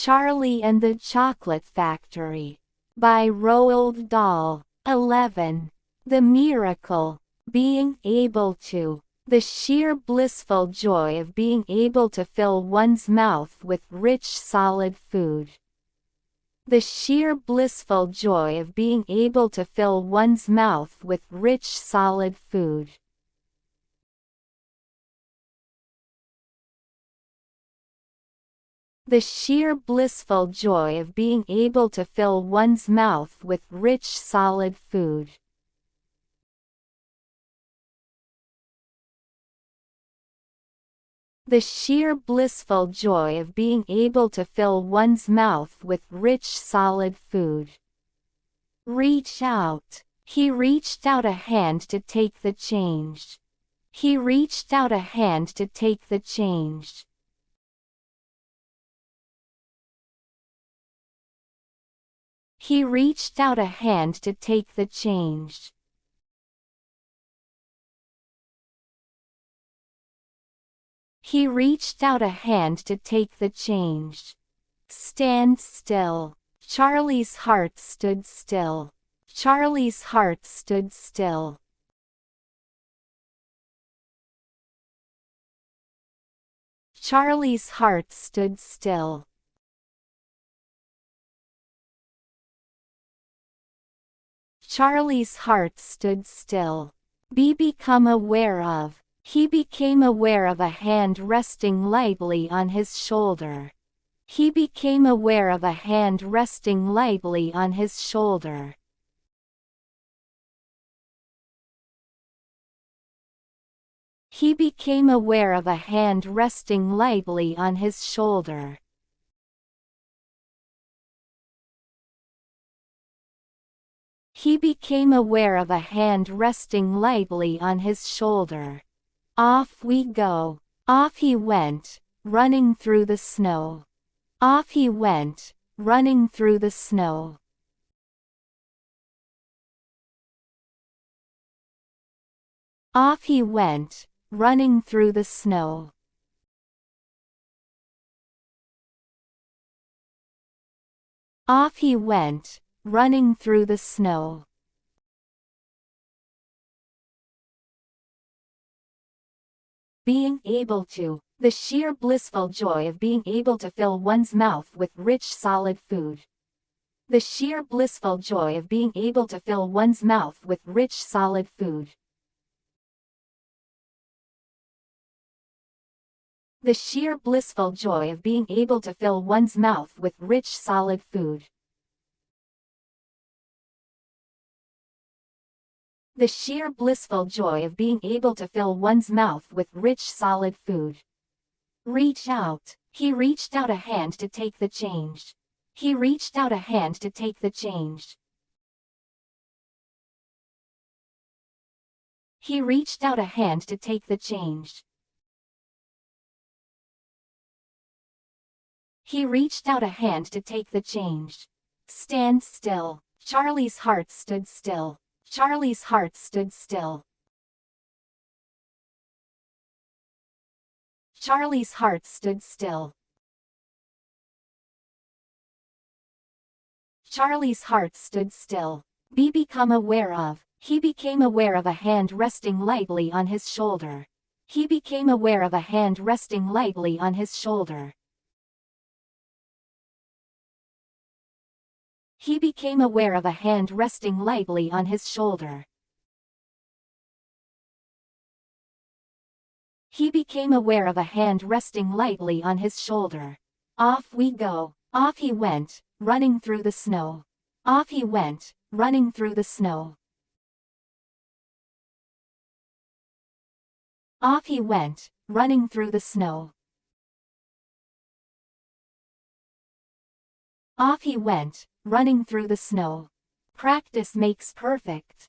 Charlie and the Chocolate Factory by Roald Dahl. 11. The miracle, being able to. The sheer blissful joy of being able to fill one's mouth with rich solid food. The sheer blissful joy of being able to fill one's mouth with rich solid food. The sheer blissful joy of being able to fill one's mouth with rich solid food. The sheer blissful joy of being able to fill one's mouth with rich solid food. Reach out. He reached out a hand to take the change. He reached out a hand to take the change. He reached out a hand to take the change. He reached out a hand to take the change. Stand still. Charlie's heart stood still. Charlie's heart stood still. Charlie's heart stood still. Charlie's heart stood still. Become aware of. He became aware of a hand resting lightly on his shoulder. He became aware of a hand resting lightly on his shoulder. He became aware of a hand resting lightly on his shoulder. He became aware of a hand resting lightly on his shoulder. Off we go. Off he went, running through the snow. Off he went, running through the snow. Off he went, running through the snow. Off he went, running through the snow. Being able to. The sheer blissful joy of being able to fill one's mouth with rich solid food. The sheer blissful joy of being able to fill one's mouth with rich solid food. The sheer blissful joy of being able to fill one's mouth with rich solid food. The sheer blissful joy of being able to fill one's mouth with rich solid food. Reach out. He reached out a hand to take the change. He reached out a hand to take the change. He reached out a hand to take the change. He reached out a hand to take the change. Stand still. Charlie's heart stood still. Charlie's heart stood still. Charlie's heart stood still. Charlie's heart stood still. Become aware of. He became aware of a hand resting lightly on his shoulder. He became aware of a hand resting lightly on his shoulder. He became aware of a hand resting lightly on his shoulder. He became aware of a hand resting lightly on his shoulder. Off we go. Off he went, running through the snow. Off he went, running through the snow. Off he went, running through the snow. Off he went, running through the snow. Practice makes perfect.